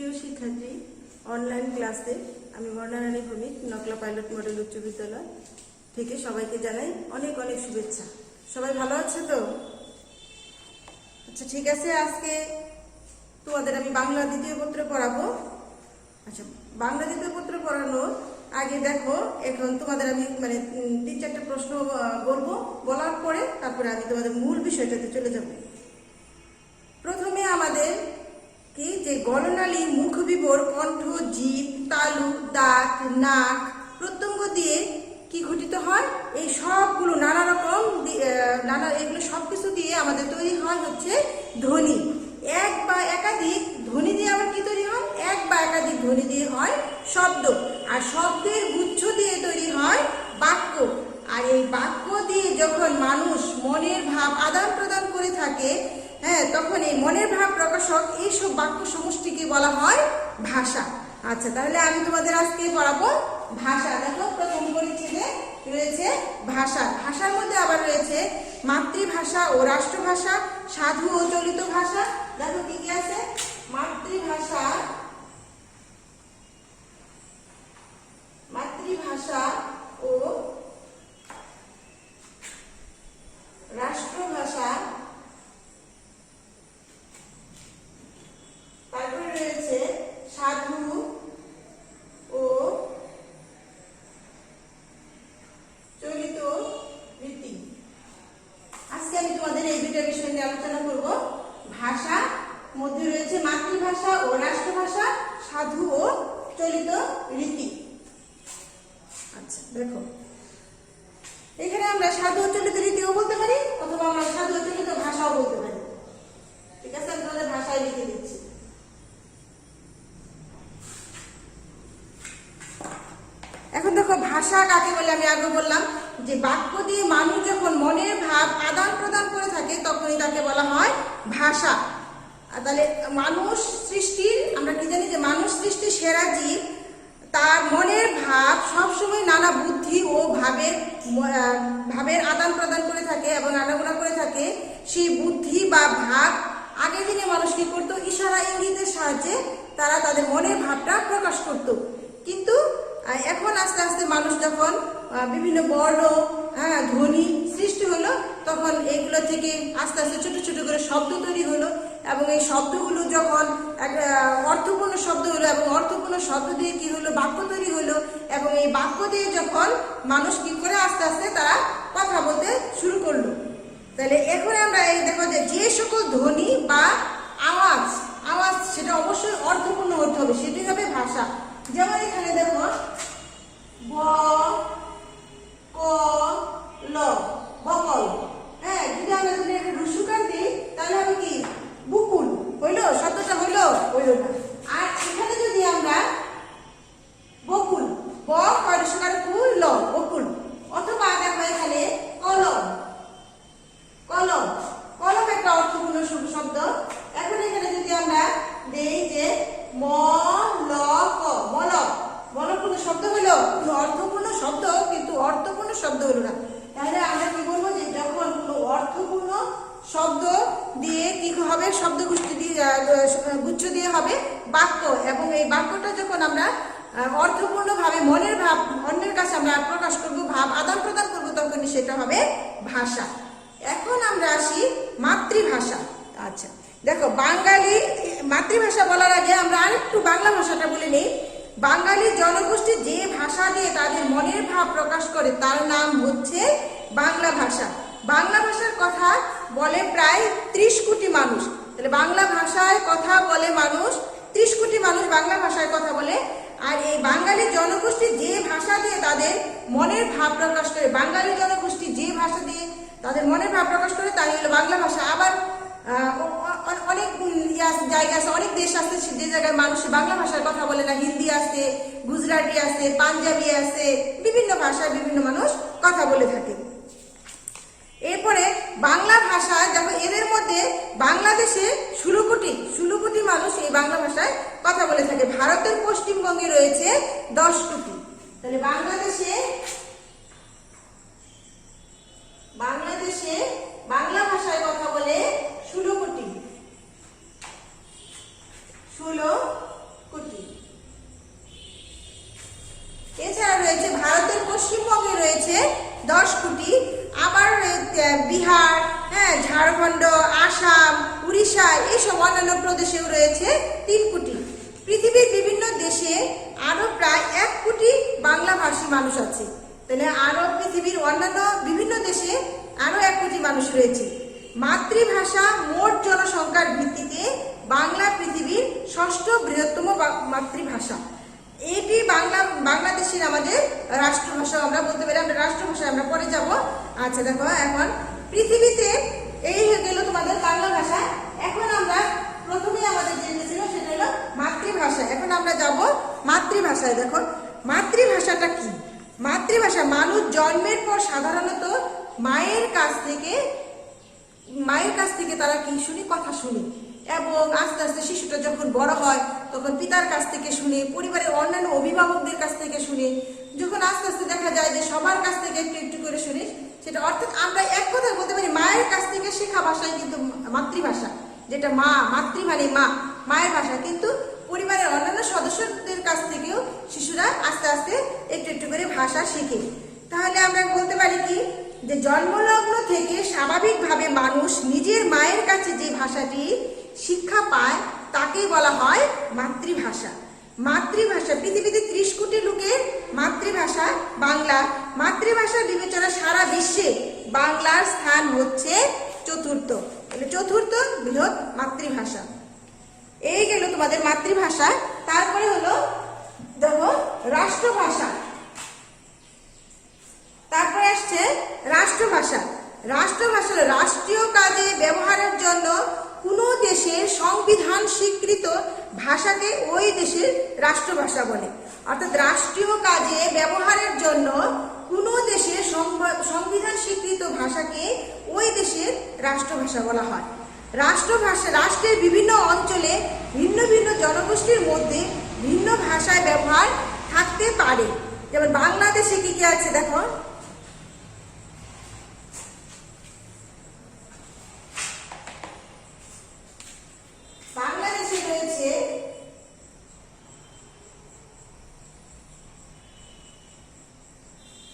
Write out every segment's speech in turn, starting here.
সুপ্রিয় শিক্ষার্থী, অনলাইন ক্লাসে আমি বর্ণারানী ভৌমিক নকলা পাইলট মডেল উচ্চ বিদ্যালয় থেকে সবাইকে জানাই অনেক অনেক শুভেচ্ছা। সবাই ভালো আছে তো? আচ্ছা, ঠিক আছে। আজকে তোমাদের আমি বাংলা দ্বিতীয় পত্র পড়াবো। আচ্ছা, বাংলা দ্বিতীয় পত্র পড়ানোর আগে দেখো, এখন তোমাদের আমি তিন চারটা প্রশ্ন বলবো, বলার পরে তারপরে আমি তোমাদের মূল বিষয়টাতে চলে যাব। প্রথমে আমাদের কি যে গলনালী, মুখ বিবর, কণ্ঠ, জিভ, তালু, দাঁত, নাক, প্রত্যঙ্গ দিয়ে কি গঠিত হয়, এই সবগুলো নানা রকম এগুলো সবকিছু দিয়ে আমাদের তৈরি হয় হচ্ছে ধ্বনি। এক বা একাধিক ধ্বনি দিয়ে আবার কি তৈরি হয়, এক বা একাধিক ধ্বনি দিয়ে হয় শব্দ, আর শব্দের গুচ্ছ দিয়ে তৈরি হয় বাক্য। আর এই বাক্য দিয়ে যখন মানুষ মনের ভাব আদান প্রদান করে থাকে, তখন এই মনের ভাব প্রকাশক এইসব বাক্য সমষ্টিকে বলা হয় ভাষা। আচ্ছা, তাহলে আমি তোমাদের আজকে পড়াবো ভাষা। দেখো, প্রথম পরিচ্ছেদে রয়েছে ভাষা। ভাষার মধ্যে আবার রয়েছে মাতৃভাষা ও রাষ্ট্রভাষা, সাধু ও চলিত ভাষা। দেখো কি কি আছে, মাতৃভাষা ও রাষ্ট্রভাষা, তারপরে রয়েছে সাধু ও চলিত রীতি। আজকে আমি তোমাদের এই দুটো বিষয় নিয়ে আলোচনা করব। ভাষা মধ্যে রয়েছে মাতৃভাষা ও রাষ্ট্রভাষা, সাধু ও চলিত রীতি। আচ্ছা, দেখো, এখানে আমরা সাধু ও চলিত রীতিও বলতে পারি, অথবা আমরা সাধু ও চলিত ভাষাও বলতে পারি। ঠিক আছে, আমি তোমাদের ভাষায় লিখে দিচ্ছি। এখন দেখো, ভাষা কাকে বলে আমি আগে বললাম যে বাক্য দিয়ে মানুষ যখন মনের ভাব আদান প্রদান করে থাকে তখনই তাকে বলা হয় ভাষা। তাহলে মানুষ সৃষ্টির, আমরা কি জানি যে মানুষ সৃষ্টির সেরা জীব, তার মনের ভাব সবসময় নানা বুদ্ধি ও ভাবের আদান প্রদান করে থাকে এবং আনাগোনা করে থাকে। সেই বুদ্ধি বা ভাব আগের দিনে মানুষ কি করতো, ইশারা ইঙ্গিতের সাহায্যে তারা তাদের মনের ভাবটা প্রকাশ করত। কিন্তু এখন আস্তে আস্তে মানুষ যখন বিভিন্ন বর্ণ, ধ্বনি সৃষ্টি হলো, তখন এগুলো থেকে আস্তে আস্তে ছোট ছোট করে শব্দ তৈরি হলো, এবং এই শব্দগুলো যখন অর্থপূর্ণ শব্দ হলো, এবং অর্থপূর্ণ শব্দ দিয়ে কি হলো, বাক্য তৈরি হলো, এবং এই বাক্য দিয়ে যখন মানুষ কি করে আস্তে আস্তে তারা কথা বলতে শুরু করলো। তাহলে এখন আমরা এই দেখো যে সকল ধ্বনি বা আওয়াজ সেটা অবশ্যই অর্থপূর্ণ হতে হবে, সেটাই হবে ভাষা। যেমন এখানে দেখো, ব, ক, ল, বকল। যদি আমরা একটা রুসুকার দিই তাহলে হবে কি, বুকুল। হইলো, শব্দটা হইলো না। আর এখানে যদি আমরা বকুল, ব রুসুকার কুল, ল, বকুল। অথবা দেখো এখানে কলম, কলম একটা অর্থপূর্ণ শব্দ। এখন এখানে যদি আমরা দেই যে ম, ল, ক, মলক, মলপূর্ণ শব্দ হলো, কোনো অর্থপূর্ণ শব্দ, কিন্তু অর্থপূর্ণ শব্দ হলো না। তাহলে আমরা কি বলবো, যে যখন কোনো অর্থপূর্ণ শব্দ দিয়ে কি হবে, শব্দ গুচ্ছ দিয়ে হবে বাক্য, এবং এই বাক্যটা যখন আমরা অর্থপূর্ণ ভাবে মনের ভাব অন্যের কাছে আমরা প্রকাশ করব, ভাব আদান প্রদান করব, তখনই সেটা হবে ভাষা। এখন আমরা আসি মাতৃভাষা। আচ্ছা, দেখো, বাঙালি মাতৃভাষা বলার আগে আমরা আরেকটু বাংলা ভাষাটা বলে নিই। বাঙালি জনগোষ্ঠী যে ভাষা দিয়ে তাদের মনের ভাব প্রকাশ করে তার নাম হচ্ছে বাংলা ভাষা। বাংলা ভাষার কথা বলে প্রায় 30 কোটি মানুষ। তাহলে বাংলা ভাষায় কথা বলে মানুষ, 30 কোটি মানুষ বাংলা ভাষায় কথা বলে। আর এই বাঙালি জনগোষ্ঠী যে ভাষা দিয়ে তাদের মনের ভাব প্রকাশ করে, বাঙালি জনগোষ্ঠী যে ভাষা দিয়ে তাদের মনের ভাব প্রকাশ করে, তাই হলো বাংলা ভাষা। আবার অনেক জায়গা আছে, অনেক দেশ আছে যে জায়গায় মানুষ বাংলা ভাষায় কথা বলে না। হিন্দি আছে, গুজরাটি আছে, পাঞ্জাবি আছে, বিভিন্ন ভাষায় বিভিন্ন মানুষ কথা বলে থাকে। এরপরে বাংলা ভাষা, দেখো, এদের মধ্যে বাংলাদেশে 16 কোটি মানুষ এই বাংলা ভাষায় কথা বলে থাকে। ভারতের পশ্চিমবঙ্গে রয়েছে 10 কোটি। তাহলে বাংলাদেশে বাংলা ভাষায় কথা বলে 16 কোটি। 16 রয়েছে ভারতের পশ্চিমবঙ্গে রয়েছে 10 কোটি, আবার বিহার, হ্যাঁ, ঝাড়খণ্ড, আসাম, উড়িষ্যা এইসব অন্যান্য প্রদেশেও রয়েছে 3 কোটি। পৃথিবীর বিভিন্ন দেশে আরো প্রায় 1 কোটি বাংলাভাষী মানুষ আছে। তাহলে আরো পৃথিবীর অন্যান্য বিভিন্ন দেশে আরো 1 কোটি মানুষ রয়েছে। মাতৃভাষা মোট জনসংখ্যার ভিত্তিতে বাংলা পৃথিবীর 6ষ্ঠ বৃহত্তম মাতৃভাষা। এটি বাংলাদেশের আমাদের রাষ্ট্রভাষা আমরা বলতে পারি। আমরা রাষ্ট্রভাষায় আমরা পরে যাব। আচ্ছা দেখো, এখন পৃথিবীতে এই হয়ে গেল তোমাদের বাংলা ভাষা। এখন আমরা প্রথমে আমাদের যেটা ছিল সেটা হলো মাতৃভাষা। এখন আমরা যাব মাতৃভাষায়। দেখো মাতৃভাষাটা কি। মাতৃভাষা মানুষ জন্মের পর সাধারণত মায়ের কাছ থেকে তারা কি শুনি, কথা শুনে, এবং আস্তে আস্তে শিশুটা যখন বড় হয় তখন পিতার কাছ থেকে শুনে, পরিবারের অন্যান্য অভিভাবকদের কাছ থেকে শুনে, যখন আস্তে আস্তে দেখা যায় যে সবার কাছ থেকে একটু একটু করে শুনি, সেটা অর্থাৎ আমরা এক কথা বলতে পারি মায়ের কাছ থেকে শেখা ভাষাই কিন্তু মাতৃভাষা, যেটা মাতৃ মানে মায়ের ভাষা। কিন্তু পরিবারের অন্যান্য সদস্যদের কাছ থেকেও শিশুরা আস্তে আস্তে একটু একটু করে ভাষা শেখে। তাহলে আমরা বলতে পারি কি, যে জন্মলগ্ন থেকে স্বাভাবিকভাবে মানুষ নিজের মায়ের কাছে যে ভাষাটি শিক্ষা পায় তাকেই বলা হয় মাতৃভাষা। মাতৃভাষা পৃথিবীতে 30 কোটি লোকের মাতৃভাষা বাংলা। মাতৃভাষা বিবেচনা সারা বিশ্বে বাংলার স্থান হচ্ছে 4র্থ বৃহৎ মাতৃভাষা। এই গেল তোমাদের মাতৃভাষা। তারপরে হলো দেখো রাষ্ট্রভাষা। তারপরে আসছে রাষ্ট্রভাষা। রাষ্ট্রভাষা রাষ্ট্রীয় কাজে ব্যবহারের জন্য কোনো দেশের সংবিধান স্বীকৃত ভাষাকে ওই দেশের রাষ্ট্রভাষা বলে। অর্থাৎ রাষ্ট্রীয় কাজে ব্যবহারের জন্য কোনো দেশের সংবিধান স্বীকৃত ভাষাকে ওই দেশের রাষ্ট্রভাষা বলা হয়। রাষ্ট্রভাষা রাষ্ট্রের বিভিন্ন অঞ্চলে ভিন্ন ভিন্ন জনগোষ্ঠীর মধ্যে ভিন্ন ভাষায় ব্যবহার থাকতে পারে। যেমন বাংলাদেশে কি কি আছে দেখো, বাংলাদেশে রয়েছে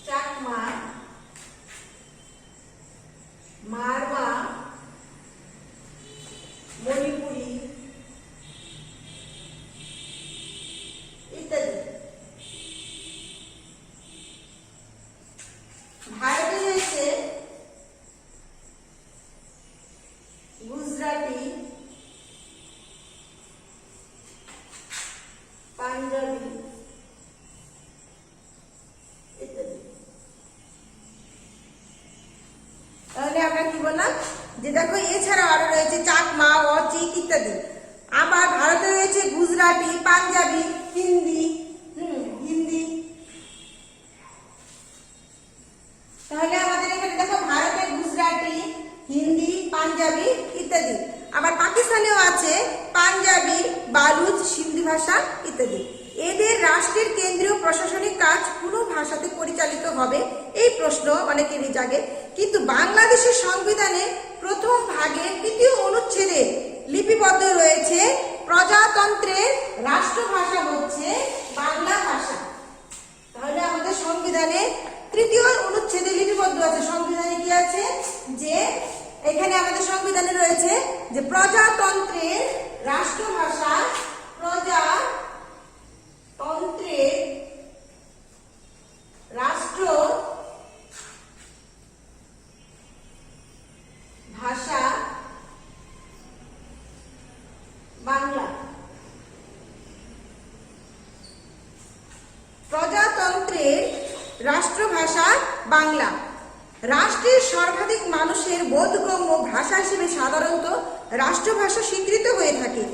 চাকমা, মারমা, মণিপুরি ইত্যাদি। ভারতে রয়েছে গুজরাটি, পাঞ্জাবি ইত্যাদি। তাহলে আমরা কি বললাম, যে দেখো এছাড়াও আরো রয়েছে চাকমা, অচিক ইত্যাদি। আবার ভারতে রয়েছে গুজরাটি, পাঞ্জাবি, হিন্দি। তাহলে আমাদের এখানে দেখো ভারতে গুজরাটি, হিন্দি, পাঞ্জাবি ইত্যাদি। আবার পাকিস্তানেও আছে পাঞ্জাবি, বালুচ, সিন্ধি ভাষা ইত্যাদি। এদের রাষ্ট্রের কেন্দ্রীয় প্রশাসনিক কাজ কোন ভাষাতে পরিচালিত হবে এই প্রশ্ন অনেকেরই জাগে। কিন্তু বাংলাদেশের সংবিধানে প্রথম ভাগের 3য় অনুচ্ছেদে লিপিবদ্ধ রয়েছে প্রজাতন্ত্রের রাষ্ট্রভাষা হচ্ছে বাংলা ভাষা। তাহলে আমাদের সংবিধানে 3য় অনুচ্ছেদে লিপিবদ্ধ আছে। সংবিধানে কি আছে, যে এখানে আমাদের সংবিধানে রয়েছে যে প্রজাতন্ত্রের রাষ্ট্রভাষা, প্রজাতন্ত্রের রাষ্ট্র ভাষা বাংলা। প্রজাতন্ত্রের রাষ্ট্রভাষা বাংলা। রাষ্ট্রের সর্বাধিক মানুষের বোধগম্য ভাষা হিসেবে সাধারণত রাষ্ট্রভাষা স্বীকৃত হয়ে থাকে।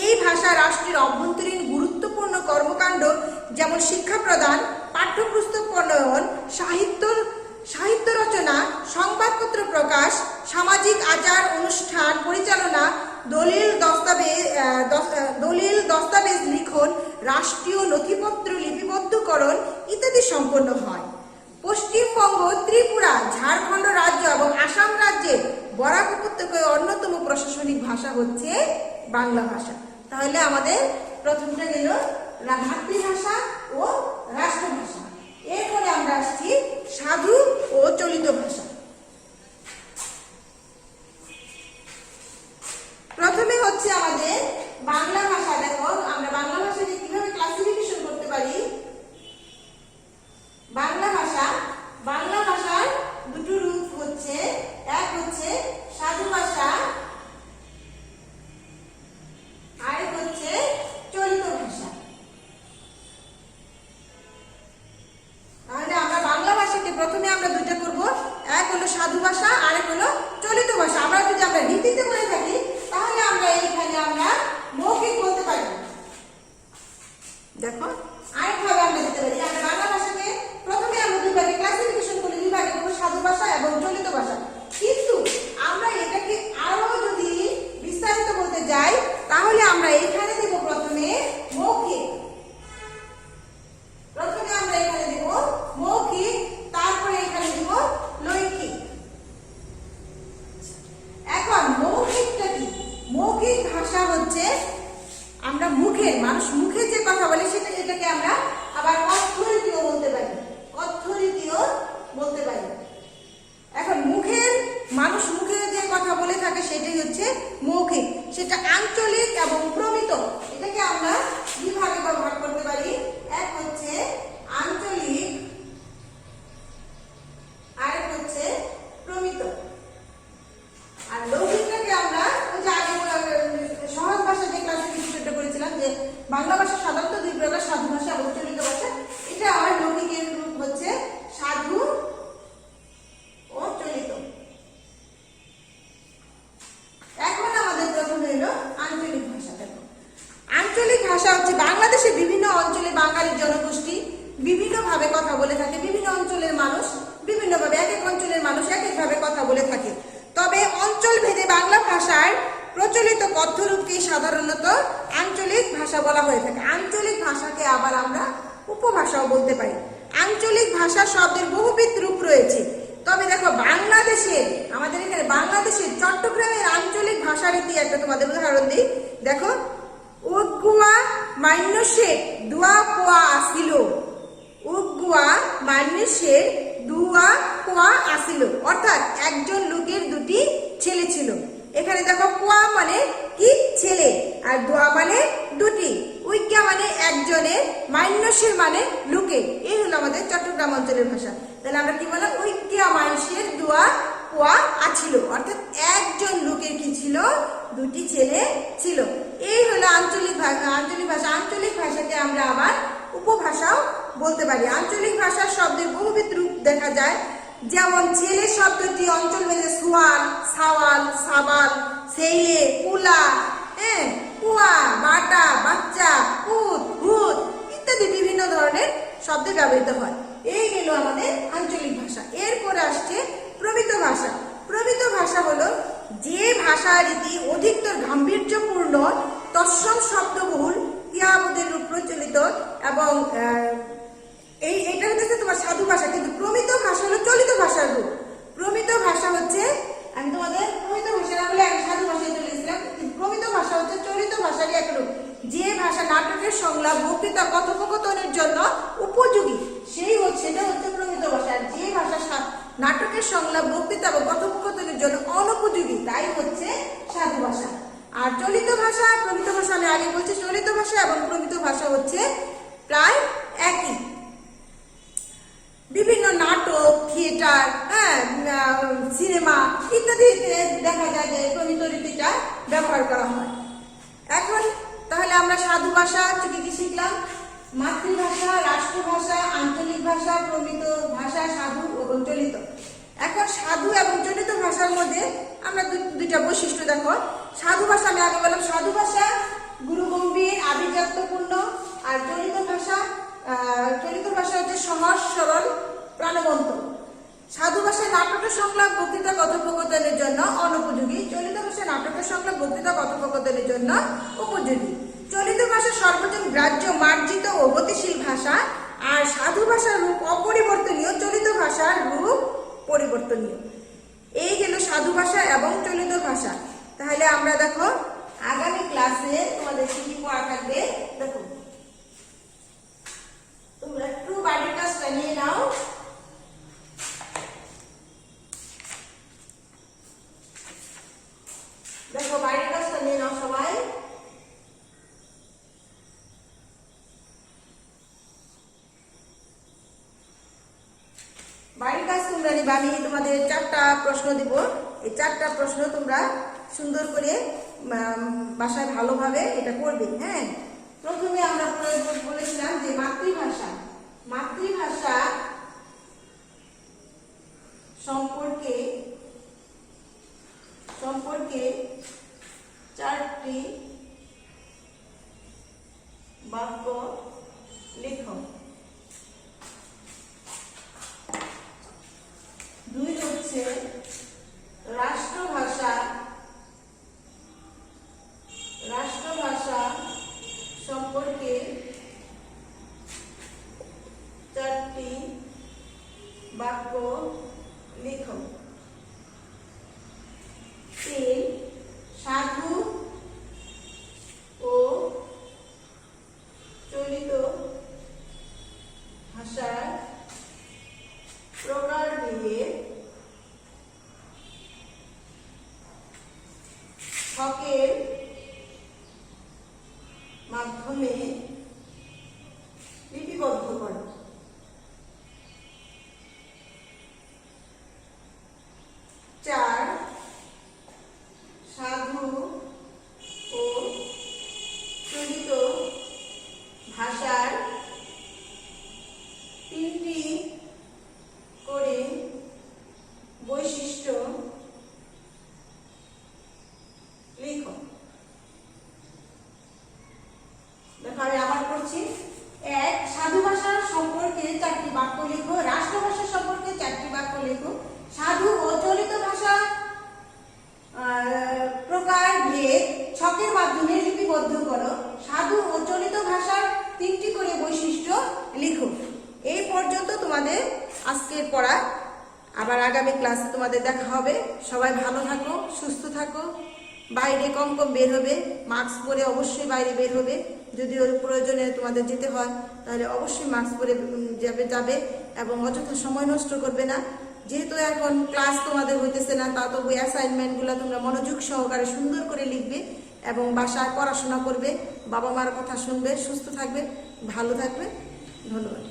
এই ভাষা রাষ্ট্রের অভ্যন্তরীণ গুরুত্বপূর্ণ কর্মকাণ্ড যেমন শিক্ষা প্রদান, পাঠ্যপুস্তক প্রণয়ন, সাহিত্য রচনা, সংবাদপত্র প্রকাশ, সামাজিক আচার অনুষ্ঠান পরিচালনা, দলিল দস্তাবেজ লিখন, রাষ্ট্রীয় নথিপত্র লিপিবদ্ধকরণ ইত্যাদি সম্পন্ন হয়। পশ্চিমবঙ্গ, ত্রিপুরা, ঝাড়খণ্ড রাজ্য এবং আসাম রাজ্যের বরাক উপত্যকায় অন্যতম প্রশাসনিক ভাষা হচ্ছে বাংলা ভাষা। তাহলে আমাদের প্রথমটা গেল মাতৃভাষা ও রাষ্ট্রভাষা। এরপরে আমরা আসছি সাধু ও চলিত ভাষা। প্রথমে হচ্ছে আমাদের বাংলা ভাষা। দেখো আমরা বাংলা ভাষাকে কিভাবে ক্লাসিফিকেশন করতে পারি। বাংলা ভাষার দুটো রূপ হচ্ছে, এক হচ্ছে সাধু ভাষা, আরেক হচ্ছে চলিত ভাষা। তাহলে আমরা বাংলা ভাষাকে প্রথমে আমরা দুইটা করব, এক হলো সাধু ভাষা, আরেক হলো চলিত ভাষা। আমরা যদি আমরা রীতিতে বলে থাকি তাহলে আমরা এইখানে আমরা মৌখিক বলতে পারি। দেখো আরেকভাবে আমরা দিতে পারি, আমরা বাংলা ভাষাকে প্রথমে আমরা দুই ভাগে ক্লাসিফিকেশন করি, দুই ভাগে করব সাধু ভাষা এবং চলিত ভাষা। কিন্তু আমরা এটাকে আরো যদি বিস্তারিত বলতে যাই তাহলে আমরা এখানে দেব প্রথমে মৌখিক। প্রথমে আমরা এখানে দেব মৌখিক, তারপরে এখানে দেব লৈখিক। এখন মৌখিকটা কি? মৌখিক ভাষা হচ্ছে আমরা মানুষ মুখে যে কথা বলে এটাকে আমরা আবার কথ্যরীতিও বলতে পারি, কথ্যরীতিও বলতে পারি। এখন মানুষ মুখে যে কথা বলে থাকে সেটাই হচ্ছে মৌখিক, সেটা আঞ্চলিক এবং প্রমিত। এটাকে আমরা দুই ভাগে ভাগ করতে পারি, এক হচ্ছে আঞ্চলিক, আরেক হচ্ছে প্রমিত। আর লৌকিকটাকে আমরা ওই যে আগে সহজ ভাষা যে ক্লাসিফিকেশনটা করেছিলাম যে বাংলা ভাষা সাধারণত দুই প্রকার, সাধু ভাষা এবং চলিত ভাষা। এটা আমার লৌকিকের রূপ হচ্ছে সাধু ও চলিত। এখন আমাদের প্রথমে হলো আঞ্চলিক ভাষা। দেখো আঞ্চলিক ভাষা হচ্ছে বাংলাদেশের বিভিন্ন অঞ্চলে বাঙালি জনগোষ্ঠী বিভিন্ন ভাবে কথা বলে থাকে, বিভিন্ন অঞ্চলের মানুষ বিভিন্নভাবে, এক এক অঞ্চলের মানুষ এক এক ভাবে কথা বলে থাকে। তবে অঞ্চল ভেদে বাংলা ভাষার প্রচলিত কথ্য রূপকে সাধারণত আঞ্চলিক ভাষা বলা হয়ে থাকে। আঞ্চলিক ভাষাকে আবার আমরা উপভাষাও বলতে পারি। আঞ্চলিক ভাষা শব্দের বহুবিধ রূপ রয়েছে। তবে দেখো বাংলাদেশের, আমাদের এখানে বাংলাদেশের চট্টগ্রামের আঞ্চলিক ভাষা রীতি একটা তোমাদের উদাহরণ দিই। দেখো উগুয়া মান্যসে দুয়া কোয়া আসিল, উগুয়া মান্যসে দুয়া কোয়া আসিল, অর্থাৎ একজন লোকের দুটি ছেলে ছিল। এখানে দেখো কোয়া মানে কি ছেলে, আর দোয়া মানে দুটি, উইজ্ঞা মানে একজনের, মান্যসের মানে লোকে। এই হলো আমাদের চট্টগ্রাম অঞ্চলের ভাষা। তাহলে আমরা কি বললাম? উইজ্ঞা মানুষের দোয়া কোয়া আছিল, অর্থাৎ একজন লোকের কি ছিল? দুটি ছেলে ছিল। এই হলো আঞ্চলিক ভাষা। আঞ্চলিক ভাষাকে আমরা আবার উপভাষাও বলতে পারি। আঞ্চলিক ভাষার শব্দের বহুবিধ রূপ দেখা যায়, যেমন ছেলে শব্দটি অঞ্চল ভেদে সুয়াল, সাওয়াল, সাবাল, সেইলে, পুলা, কুয়া, বাটা, বাচ্চা, পুত, ভূত ইত্যাদি বিভিন্ন ধরনের শব্দে ব্যবহৃত হয়। এই গেল আমাদের আঞ্চলিক ভাষা। এরপরে আসছে প্রমিত ভাষা। প্রমিত ভাষা হলো যে ভাষা রীতি অধিকতর গাম্ভীর্যপূর্ণ, তৎসম শব্দবহুল, ক্রিয়াপদের রূপ প্রচলিত এবং এইটা হচ্ছে তোমার সাধু ভাষা। কিন্তু প্রমিত ভাষা হলো চলিত ভাষার রূপ। প্রমিত ভাষা হচ্ছে, আমি তোমাদের প্রমিত ভাষা না বলে আমি সাধু ভাষায় চলে গেছিলাম। প্রমিত ভাষা হচ্ছে চলিত ভাষারই এক রূপ। যে ভাষা নাটকের সংলাপ, বক্তৃতা, কথোপকথনের জন্য উপযোগী সেটা হচ্ছে প্রমিত ভাষা। যে ভাষা নাটকের সংলাপ, বক্তৃতা বা কথোপকথনের জন্য অনুপযোগী তাই হচ্ছে সাধু ভাষা। আর চলিত ভাষা, প্রমিত ভাষা আমি আগে বলছি, চলিত ভাষা এবং প্রমিত ভাষা হচ্ছে প্রায় একই। বিভিন্ন নাটক, থিয়েটার, সিনেমা ইত্যাদি দেখা যায় যে প্রমিত রীতিটা ব্যবহার করা হয়। এখন তাহলে আমরা সাধু ভাষা কি কি শিখলাম? মাতৃভাষা, রাষ্ট্রভাষা, আঞ্চলিক ভাষা, প্রমিত ভাষা, সাধু এবং চলিত। এখন সাধু এবং চলিত ভাষার মধ্যে আমরা দুইটা বৈশিষ্ট্য দেখো। সাধু ভাষা আমি আগে বললাম, সাধু ভাষা গুরুগম্ভীর, আভিজাত্যপূর্ণ। আর চলিত ভাষা হচ্ছে সহজ, সরল, প্রাণবন্ত। সাধু ভাষায় নাটকের সংলাপ, বক্তৃতা, কথোপকথনের জন্য অনুপযোগী। চলিত ভাষায় নাটকের সংলাপ, বক্তৃতা, কথোপকথনের জন্য উপযোগী। চলিত ভাষা সর্বজন গ্রাহ্য, মার্জিত ও গতিশীল ভাষা। আর সাধু ভাষার রূপ অপরিবর্তনীয়, চলিত ভাষার রূপ পরিবর্তনীয়। এই গেল সাধু ভাষা এবং চলিত ভাষা। তাহলে আমরা দেখো আগামী ক্লাসে তোমাদের কি পড়া থাকবে। দেখো তোমরা একটু বাড়ির কাজটা নিয়ে দেখবে আমি তোমাদের 4টা প্রশ্ন দিব। এই 4টা প্রশ্ন তোমরা সুন্দর করে বাসায় ভালোভাবে এটা করবে। হ্যাঁ, প্রথমে আমরা বলেছিলাম যে মাতৃভাষা সম্পর্কে 4টি বাক্য লেখো। 2 হচ্ছে রাষ্ট্রভাষা সম্পর্কে 4টি বাক্য লেখো। 3 সাধু ও চলিত ভাষার প্রকারভেদ ছকের মাধ্যমে লিপিবদ্ধ করো। 4 সাধু ও চলিত ভাষার 3টি করে বৈশিষ্ট্য লিখো। দেখো আমি আবার করছি। 1 সাধু ভাষা সম্পর্কে 4টি বাক্য লিখো। রাষ্ট্রভাষা সম্পর্কে 4টি বাক্য লিখো। সাধু ও চলিত ভাষা প্রকারভেদ ছকের মাধ্যমে লিপিবদ্ধ করো। সাধু ও চলিত ভাষার 3টি করে বৈশিষ্ট্য লিখো। এই পর্যন্ত তোমাদের আজকের পড়া। আবার আগামী ক্লাসে তোমাদের দেখা হবে। সবাই ভালো থাকো, সুস্থ থাকো। বাইরে কম বের হবে, মাস্ক পরে অবশ্যই বাইরে বের হবে। যদি ওর প্রয়োজনে তোমাদের যেতে হয় তাহলে অবশ্যই মাস্ক পরে যাবে এবং অযথা সময় নষ্ট করবে না। যেহেতু এখন ক্লাস তোমাদের হইতেছে না, তা তবু অ্যাসাইনমেন্টগুলো তোমরা মনোযোগ সহকারে সুন্দর করে লিখবে এবং বাসায় পড়াশোনা করবে। বাবা মার কথা শুনবে, সুস্থ থাকবে, ভালো থাকবে। ধন্যবাদ।